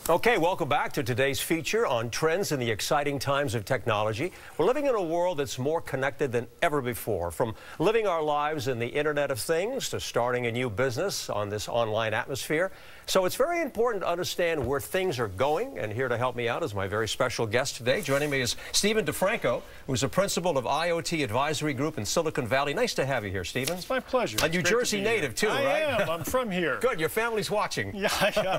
Okay, welcome back to today's feature on trends in the exciting times of technology. We're living in a world that's more connected than ever before, from living our lives in the Internet of Things to starting a new business on this online atmosphere. So it's very important to understand where things are going, and here to help me out is my very special guest today. Joining me is Stephen DiFranco, who's the principal of IoT Advisory Group in Silicon Valley. Nice to have you here, Stephen. It's my pleasure. A New Jersey native, too, right? I am. I'm from here. Good. Your family's watching. Yeah,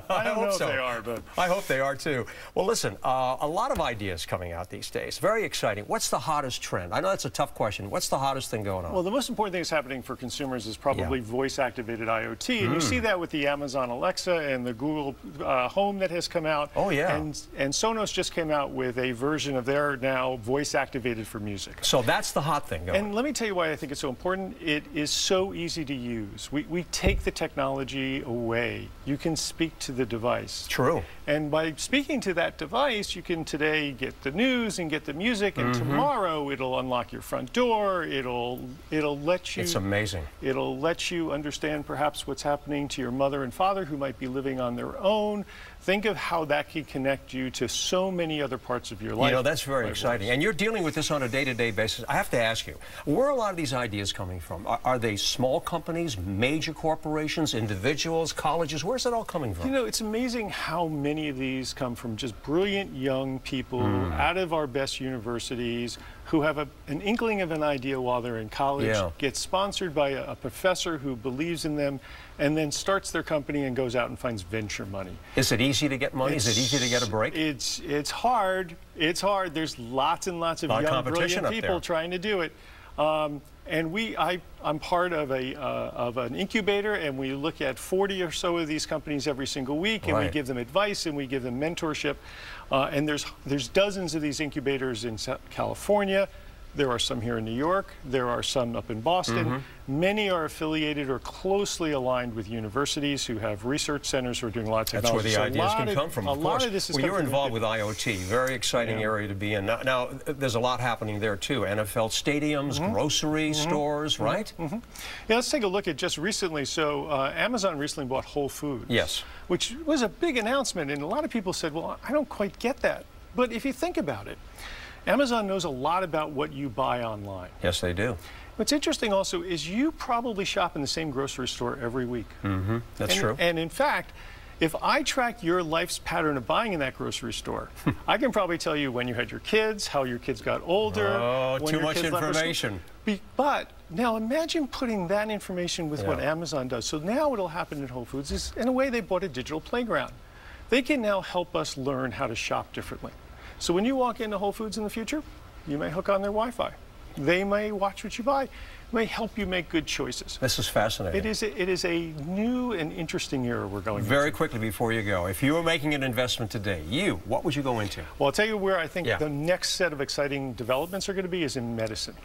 I don't know if they are, but I hope they are, too. Well, listen, a lot of ideas coming out these days. Very exciting. What's the hottest trend? I know that's a tough question. What's the hottest thing going on? Well, the most important thing that's happening for consumers is probably voice-activated IoT. And you see that with the Amazon Alexa and the Google Home that has come out. Oh, yeah. And Sonos just came out with a version of their now voice-activated for music. So that's the hot thing going. And let me tell you why I think it's so important. It is so easy to use. We take the technology away. You can speak to the device. True. And by speaking to that device, you can today get the news and get the music, and tomorrow it'll unlock your front door. It'll let you. It's amazing. It'll let you understand perhaps what's happening to your mother and father who might be living on their own. Think of how that can connect you to so many other parts of your life. You know, that's very exciting. And you're dealing with this on a day-to-day basis. I have to ask you, where are a lot of these ideas coming from? Are they small companies, major corporations, individuals, colleges? Where's it all coming from? You know, it's amazing how many of these come from just brilliant young people out of our best universities who have an inkling of an idea while they're in college, get sponsored by a professor who believes in them, and then starts their company and goes out and finds venture money. Is it easy to get money? Is it easy to get a break? It's hard. It's hard. There's lots and lots of young, brilliant people trying to do it. And I'm part of an incubator, and we look at 40 or so of these companies every single week, and we give them advice and we give them mentorship. And there's dozens of these incubators in California. There are some here in New York. There are some up in Boston. Many are affiliated or closely aligned with universities who have research centers who are doing a lot of technology. That's where the ideas can come from, of course. Well, you're involved with IoT. Very exciting area to be in. Now, there's a lot happening there, too. NFL stadiums, grocery stores, right? Yeah, let's take a look at just recently. So Amazon recently bought Whole Foods. Yes. Which was a big announcement. And a lot of people said, well, I don't quite get that. But if you think about it, Amazon knows a lot about what you buy online. Yes, they do. What's interesting also is you probably shop in the same grocery store every week. That's true. And in fact, if I track your life's pattern of buying in that grocery store, I can probably tell you when you had your kids, how your kids got older. Oh, too much information. But now imagine putting that information with what Amazon does. So now what'll happen at Whole Foods is, in a way, they bought a digital playground. They can now help us learn how to shop differently. So when you walk into Whole Foods in the future, you may hook on their Wi-Fi. They may watch what you buy. It may help you make good choices. This is fascinating. It is a new and interesting era we're going into. Very quickly before you go, if you were making an investment today, what would you go into? Well, I'll tell you where I think the next set of exciting developments are going to be is in medicine.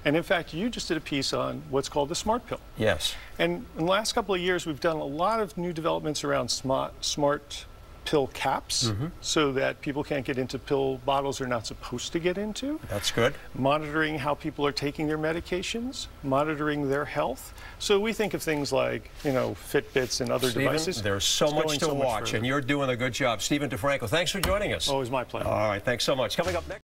And in fact, you just did a piece on what's called the smart pill. Yes. And in the last couple of years, we've done a lot of new developments around smart pill caps so that people can't get into pill bottles they're not supposed to get into. That's good. Monitoring how people are taking their medications, monitoring their health. So we think of things like, you know, Fitbits and other devices. There's so much to watch, and you're doing a good job. Stephen DiFranco, thanks for joining us. Always my pleasure. All right, thanks so much. Coming up next.